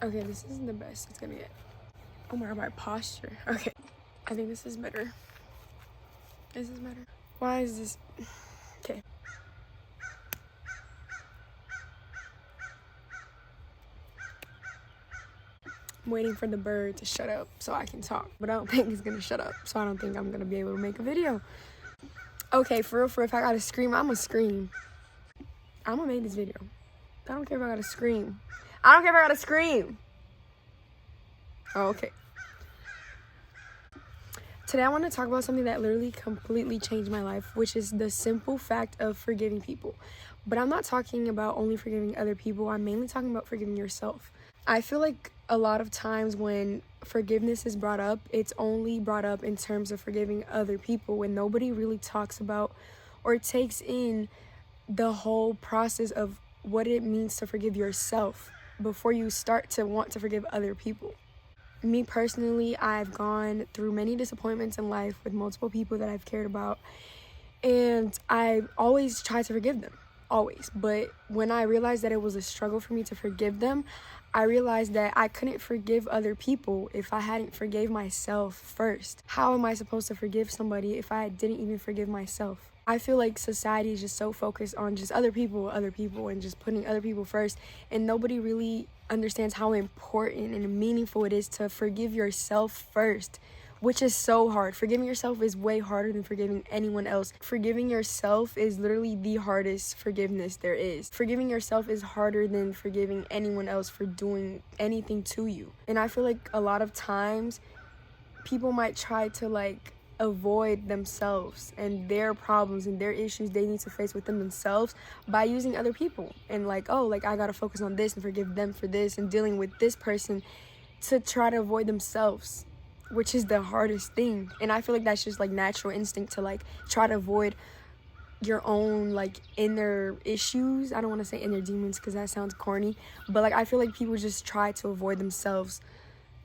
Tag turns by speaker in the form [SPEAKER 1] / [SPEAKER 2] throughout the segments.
[SPEAKER 1] Okay, this isn't the best it's gonna get. Oh my god, my posture. Okay, I think this is better. Is this better? Why is this? Okay. I'm waiting for the bird to shut up so I can talk, but I don't think it's gonna shut up, so I don't think I'm gonna be able to make a video. Okay, for real, if I gotta scream, I'ma scream. I'ma make this video. I don't care if I gotta scream. I don't care if I gotta scream. Oh, okay. Today I want to talk about something that literally completely changed my life, which is the simple fact of forgiving people. But I'm not talking about only forgiving other people. I'm mainly talking about forgiving yourself. I feel like a lot of times when forgiveness is brought up, it's only brought up in terms of forgiving other people, and nobody really talks about or takes in the whole process of what it means to forgive yourself before you start to want to forgive other people. Me personally, I've gone through many disappointments in life with multiple people that I've cared about, and I've always tried to forgive them, always. But when I realized that it was a struggle for me to forgive them, I realized that I couldn't forgive other people if I hadn't forgave myself first. How am I supposed to forgive somebody if I didn't even forgive myself? I feel like society is just so focused on just other people, and just putting other people first, and nobody really understands how important and meaningful it is to forgive yourself first, which is so hard. Forgiving yourself is way harder than forgiving anyone else. Forgiving yourself is literally the hardest forgiveness there is. Forgiving yourself is harder than forgiving anyone else for doing anything to you. And I feel like a lot of times people might try to avoid themselves and their problems and their issues they need to face within themselves by using other people, and I gotta focus on this and forgive them for this and dealing with this person to try to avoid themselves, which is the hardest thing. And I feel like that's just natural instinct to try to avoid your own inner issues. I don't want to say inner demons because that sounds corny, but I feel like people just try to avoid themselves,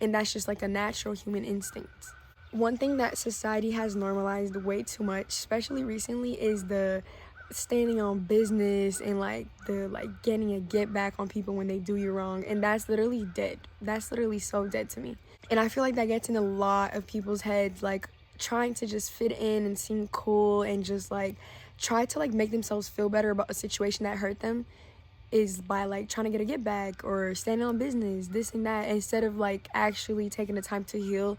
[SPEAKER 1] and that's just a natural human instinct. One thing that society has normalized way too much, especially recently, is the standing on business and the getting a get back on people when they do you wrong. And that's literally dead. That's literally so dead to me. And I feel like that gets in a lot of people's heads, trying to just fit in and seem cool and just try to make themselves feel better about a situation that hurt them is by trying to get a get back or standing on business, this and that, instead of actually taking the time to heal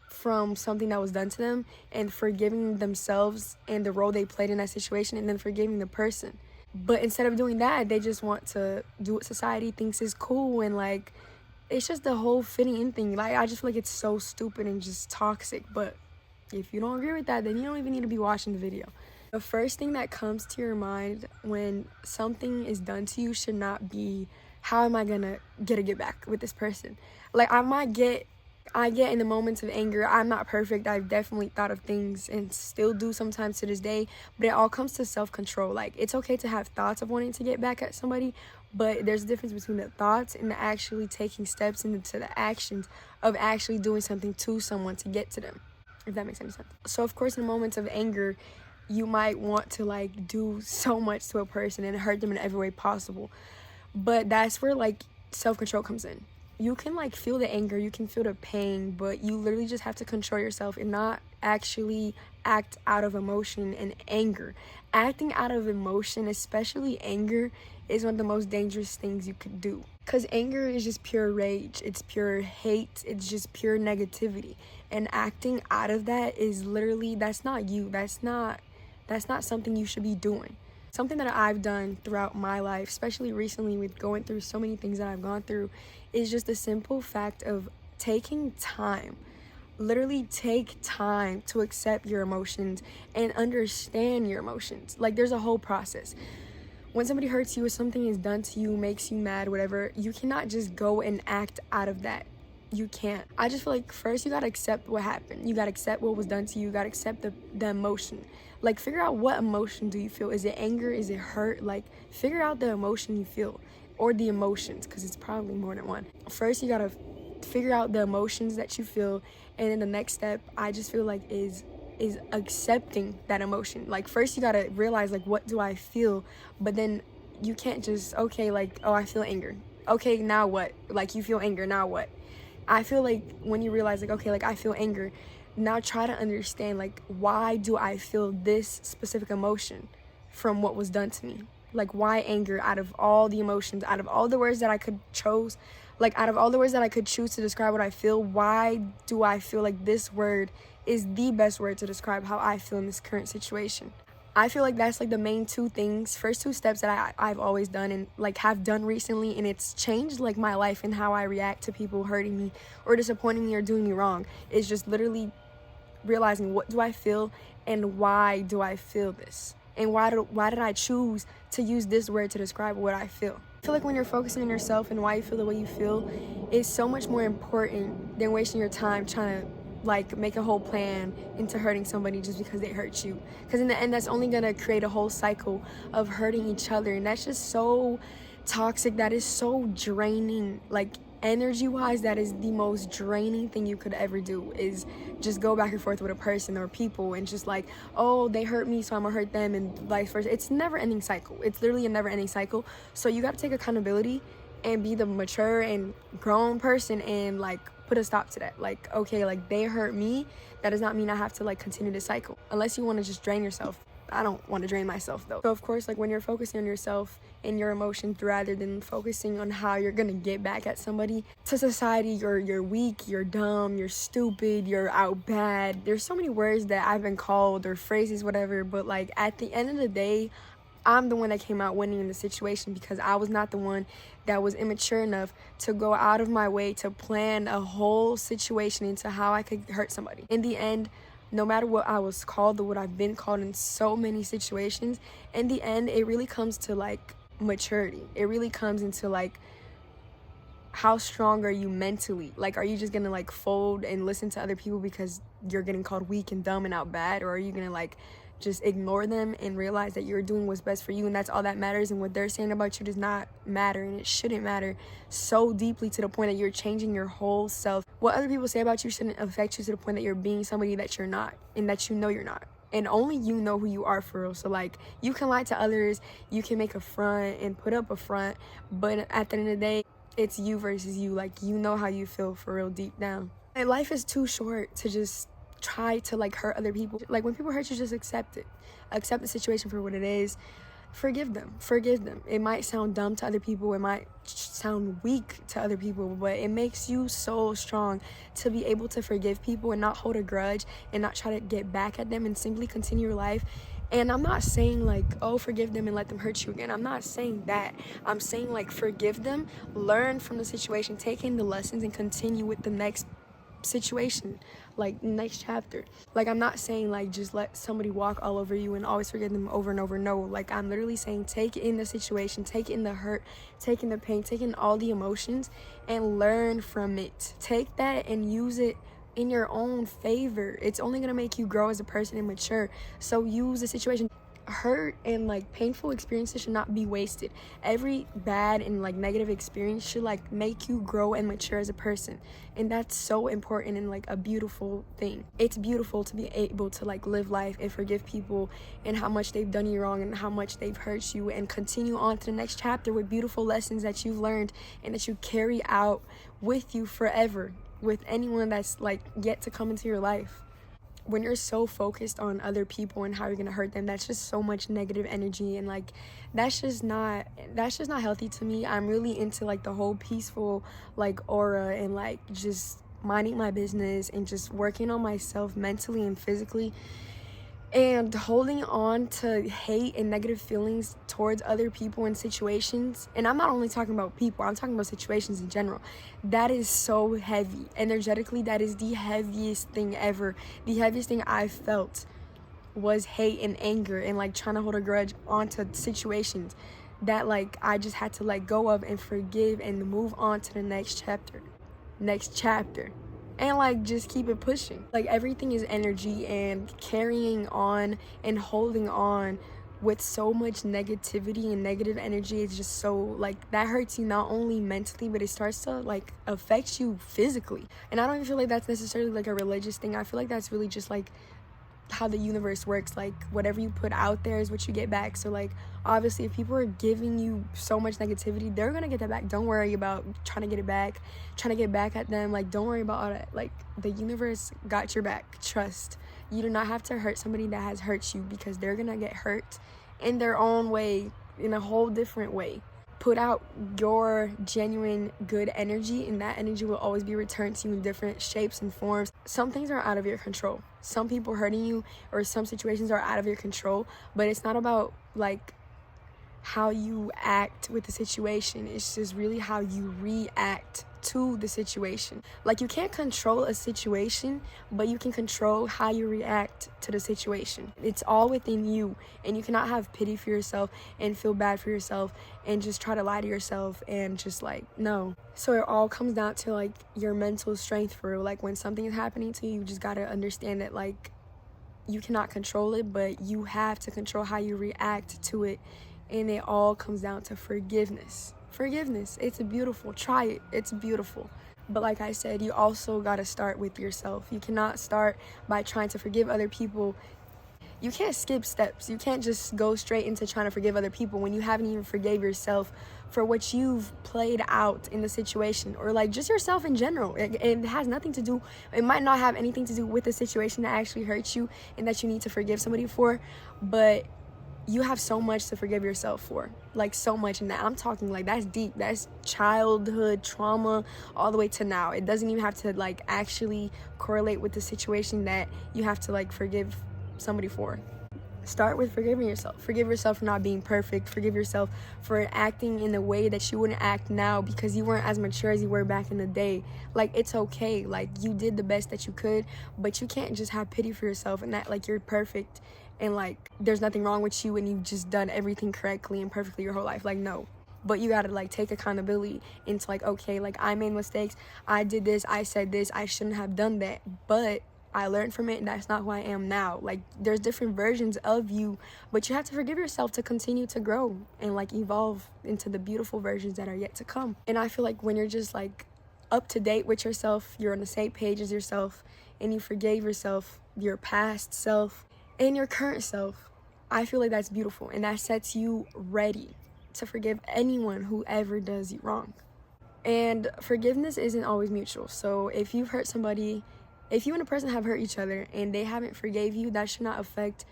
[SPEAKER 1] from something that was done to them and forgiving themselves and the role they played in that situation, and then forgiving the person. But instead of doing that, they just want to do what society thinks is cool, and it's just the whole fitting in thing. I just feel like it's so stupid and just toxic. But if you don't agree with that, then you don't even need to be watching the video. The first thing that comes to your mind when something is done to you should not be, how am I gonna get back with this person? I get in the moments of anger. I'm not perfect. I've definitely thought of things and still do sometimes to this day, but it all comes to self-control. It's okay to have thoughts of wanting to get back at somebody, but there's a difference between the thoughts and the actually taking steps into the actions of actually doing something to someone to get to them, if that makes any sense. So of course, in moments of anger, you might want to do so much to a person and hurt them in every way possible, but that's where self-control comes in. You can feel the anger, you can feel the pain, but you literally just have to control yourself and not actually act out of emotion and anger. Acting out of emotion, especially anger, is one of the most dangerous things you could do. Because anger is just pure rage, it's pure hate, it's just pure negativity. And acting out of that is literally, that's not you, that's not something you should be doing. Something that I've done throughout my life, especially recently with going through so many things that I've gone through, is just the simple fact of taking time. Literally take time to accept your emotions and understand your emotions. There's a whole process. When somebody hurts you or something is done to you, makes you mad, whatever, you cannot just go and act out of that. You can't. I just feel first you gotta accept what happened. You gotta accept what was done to you. You gotta accept the emotion. Figure out, what emotion do you feel? Is it anger? Is it hurt? Figure out the emotion you feel, or the emotions, because it's probably more than one. First, you gotta figure out the emotions that you feel, and then the next step, I just feel is accepting that emotion. First, you gotta realize, what do I feel? But then you can't just, okay, oh, I feel anger. Okay, now what? Like, you feel anger, now what? I feel like when you realize, like, okay, like, I feel anger, now try to understand, like, why do I feel this specific emotion from what was done to me? Like, why anger? Out of all the emotions, out of all the words that I could chose, like, out of all the words that I could choose to describe what I feel, why do I feel like this word is the best word to describe how I feel in this current situation? I feel like that's like the main first two steps that I've always done and like have done recently, and it's changed like my life and how I react to people hurting me or disappointing me or doing me wrong. It's just literally realizing, what do I feel and why do I feel this? And why did I choose to use this word to describe what I feel? I feel like when you're focusing on yourself and why you feel the way you feel, it's so much more important than wasting your time trying to like make a whole plan into hurting somebody just because they hurt you, because in the end that's only going to create a whole cycle of hurting each other, and that's just so toxic. That is so draining. Like, energy wise, that is the most draining thing you could ever do, is just go back and forth with a person or people and just like, oh, they hurt me so I'm gonna hurt them, and vice versa. It's never ending cycle. It's literally a never ending cycle. So you got to take accountability and be the mature and grown person and like put a stop to that. Like, okay, like they hurt me, that does not mean I have to like continue this cycle, unless you want to just drain yourself. I don't want to drain myself though. So of course, like when you're focusing on yourself and your emotions rather than focusing on how you're gonna get back at somebody, to society, you're weak, you're dumb, you're stupid, you're out bad. There's so many words that I've been called or phrases, whatever, but like at the end of the day, I'm the one that came out winning in the situation, because I was not the one that was immature enough to go out of my way to plan a whole situation into how I could hurt somebody. In the end, no matter what I was called or what I've been called in so many situations, in the end, it really comes to like maturity. It really comes into like, how strong are you mentally? Like, are you just gonna like fold and listen to other people because you're getting called weak and dumb and out bad? Or are you gonna like just ignore them and realize that you're doing what's best for you and that's all that matters, and what they're saying about you does not matter, and it shouldn't matter so deeply to the point that you're changing your whole self? What other people say about you shouldn't affect you to the point that you're being somebody that you're not, and that you know you're not. And only you know who you are for real. So like, you can lie to others, you can make a front and put up a front, but at the end of the day, it's you versus you. Like, you know how you feel for real deep down. And life is too short to just try to like hurt other people. Like, when people hurt you, just accept it. Accept the situation for what it is. Forgive them. It might sound dumb to other people, it might sound weak to other people, but it makes you so strong to be able to forgive people and not hold a grudge and not try to get back at them and simply continue your life. And I'm not saying like, oh, forgive them and let them hurt you again. I'm not saying that. I'm saying like, forgive them, learn from the situation, take in the lessons, and continue with the next situation, like next chapter. Like, I'm not saying like just let somebody walk all over you and always forgive them over and over. No, like, I'm literally saying take in the situation, take in the hurt, take in the pain, take in all the emotions and learn from it. Take that and use it in your own favor. It's only gonna make you grow as a person and mature. So use the situation. Hurt and like painful experiences should not be wasted. Every bad and like negative experience should like make you grow and mature as a person, and that's so important and like a beautiful thing. It's beautiful to be able to like live life and forgive people and how much they've done you wrong and how much they've hurt you, and continue on to the next chapter with beautiful lessons that you've learned and that you carry out with you forever with anyone that's like yet to come into your life. When you're so focused on other people and how you're gonna hurt them, that's just so much negative energy, and like that's just not healthy to me. I'm really into like the whole peaceful like aura and like just minding my business and just working on myself mentally and physically. And holding on to hate and negative feelings towards other people and situations, and I'm not only talking about people, I'm talking about situations in general, that is so heavy. Energetically, that is the heaviest thing ever. The heaviest thing I felt was hate and anger and like trying to hold a grudge onto situations that like I just had to let go of and forgive and move on to the next chapter. And like just keep it pushing. Like, everything is energy, and carrying on and holding on with so much negativity and negative energy is just so like, that hurts you not only mentally, but it starts to like affect you physically. And I don't even feel like that's necessarily like a religious thing. I feel like that's really just like how the universe works. Like, whatever you put out there is what you get back. So, like, obviously, if people are giving you so much negativity, they're gonna get that back. Don't worry about trying to get it back, trying to get back at them. Like, don't worry about all that. Like, the universe got your back. Trust. You do not have to hurt somebody that has hurt you, because they're gonna get hurt in their own way, in a whole different way. Put out your genuine good energy, and that energy will always be returned to you in different shapes and forms. Some things are out of your control. Some people hurting you, or some situations are out of your control, but it's not about like how you act with the situation. It's just really how you react to the situation. Like, you can't control a situation, but you can control how you react to the situation. It's all within you, and you cannot have pity for yourself and feel bad for yourself and just try to lie to yourself and just like, no. So it all comes down to like your mental strength for real. Like, when something is happening to you, you just gotta understand that like you cannot control it, but you have to control how you react to it. And it all comes down to forgiveness. Forgiveness, it's beautiful. Try it, it's beautiful. But like I said, you also gotta start with yourself. You cannot start by trying to forgive other people. You can't skip steps. You can't just go straight into trying to forgive other people when you haven't even forgave yourself for what you've played out in the situation, or like just yourself in general. It has nothing to do, it might not have anything to do with the situation that actually hurts you and that you need to forgive somebody for, but you have so much to forgive yourself for, like so much. And that I'm talking like that's deep. That's childhood trauma all the way to now. It doesn't even have to like actually correlate with the situation that you have to like forgive somebody for. Start with forgiving yourself. Forgive yourself for not being perfect. Forgive yourself for acting in a way that you wouldn't act now because you weren't as mature as you were back in the day. Like, it's okay. Like, you did the best that you could, but you can't just have pity for yourself and that like you're perfect and like there's nothing wrong with you and you've just done everything correctly and perfectly your whole life. Like, no. But you gotta like take accountability into like, okay, like I made mistakes, I did this, I said this, I shouldn't have done that, but I learned from it and that's not who I am now. Like, there's different versions of you, but you have to forgive yourself to continue to grow and like evolve into the beautiful versions that are yet to come. And I feel like when you're just like up to date with yourself, you're on the same page as yourself, and you forgave yourself, your past self and your current self, I feel like that's beautiful, and that sets you ready to forgive anyone who ever does you wrong. And forgiveness isn't always mutual. So if you've hurt somebody, if you and a person have hurt each other and they haven't forgave you, that should not affect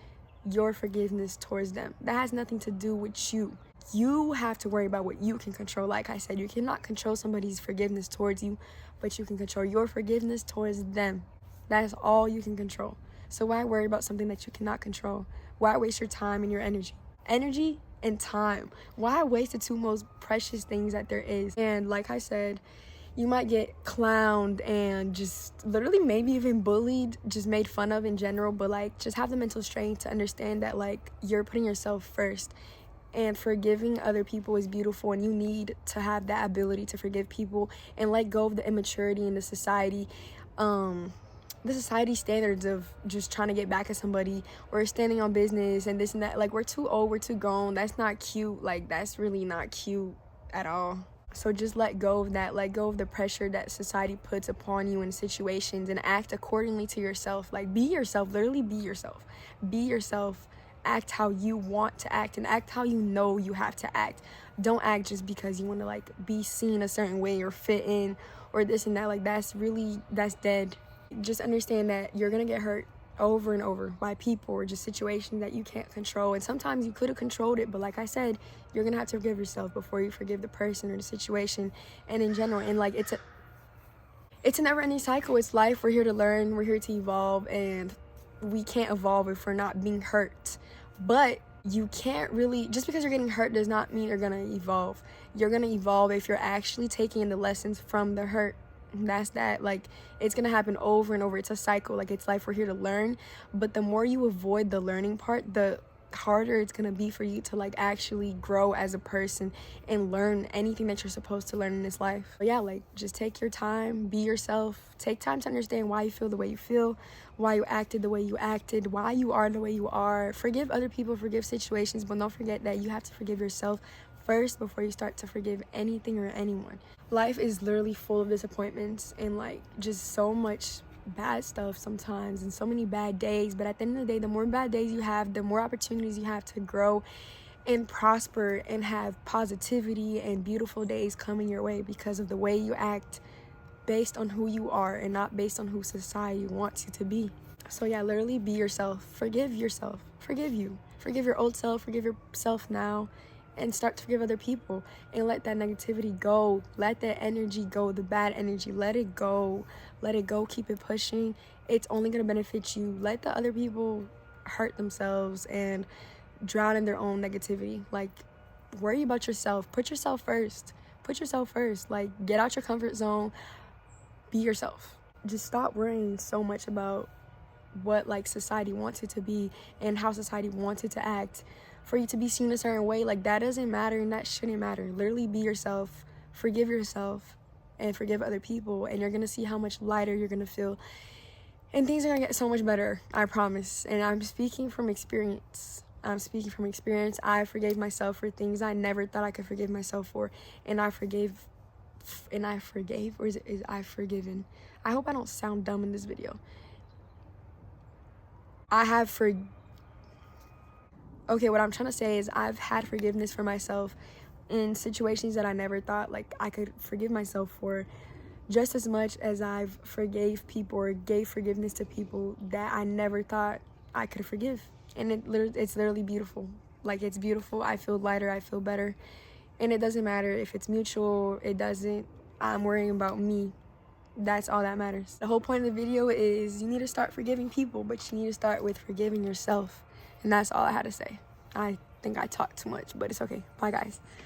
[SPEAKER 1] your forgiveness towards them. That has nothing to do with you. You have to worry about what you can control. Like I said, you cannot control somebody's forgiveness towards you, but you can control your forgiveness towards them. That is all you can control. So why worry about something that you cannot control? Why waste your time and your energy? Energy and time. Why waste the two most precious things that there is? And like I said, you might get clowned and just literally maybe even bullied, just made fun of in general, but like just have the mental strength to understand that like you're putting yourself first, and forgiving other people is beautiful, and you need to have that ability to forgive people and let go of the immaturity in the society standards of just trying to get back at somebody or standing on business and this and that. Like, we're too old, we're too grown. That's not cute. Like, that's really not cute at all. So just let go of that. Let go of the pressure that society puts upon you in situations and act accordingly to yourself. Like, be yourself. Literally be yourself. Be yourself. Act how you want to act and act how you know you have to act. Don't act just because you want to like be seen a certain way or fit in or this and that. Like, that's dead. Just understand that you're gonna get hurt over and over by people or just situations that you can't control, and sometimes you could have controlled it, but like I said, you're gonna have to forgive yourself before you forgive the person or the situation and in general. And like it's a never-ending cycle. It's life. We're here to learn, we're here to evolve, and we can't evolve if we're not being hurt. But you can't really, just because you're getting hurt does not mean you're gonna evolve. You're gonna evolve if you're actually taking in the lessons from the hurt. That's that. Like, it's gonna happen over and over. It's a cycle. Like, it's life. We're here to learn, but the more you avoid the learning part, the harder it's gonna be for you to like actually grow as a person and learn anything that you're supposed to learn in this life. But yeah, like, just take your time, be yourself, take time to understand why you feel the way you feel, why you acted the way you acted, why you are the way you are. Forgive other people, forgive situations, but don't forget that you have to forgive yourself first before you start to forgive anything or anyone. Life is literally full of disappointments and like just so much bad stuff sometimes and so many bad days, but at the end of the day, the more bad days you have, the more opportunities you have to grow and prosper and have positivity and beautiful days coming your way because of the way you act based on who you are and not based on who society wants you to be. So yeah, literally be yourself. Forgive yourself. Forgive you. Forgive your old self. Forgive yourself now. And start to forgive other people. And let that negativity go. Let that energy go. The bad energy. Let it go. Let it go. Keep it pushing. It's only going to benefit you. Let the other people hurt themselves and drown in their own negativity. Like, worry about yourself. Put yourself first. Put yourself first. Like, get out your comfort zone. Be yourself. Just stop worrying so much about what like society wants it to be and how society wants it to act for you to be seen a certain way. Like, that doesn't matter and that shouldn't matter. Literally be yourself, forgive yourself, and forgive other people, and you're gonna see how much lighter you're gonna feel, and things are gonna get so much better, I promise. And I'm speaking from experience. I forgave myself for things I never thought I could forgive myself for, and I forgave, or is I forgiven? I hope I don't sound dumb in this video. Okay, what I'm trying to say is I've had forgiveness for myself in situations that I never thought like I could forgive myself for, just as much as I've forgave people or gave forgiveness to people that I never thought I could forgive. And it's literally beautiful. Like, it's beautiful. I feel lighter, I feel better. And it doesn't matter if it's mutual, it doesn't. I'm worrying about me. That's all that matters. The whole point of the video is you need to start forgiving people, but you need to start with forgiving yourself. And that's all I had to say. I think I talked too much, but it's okay. Bye, guys.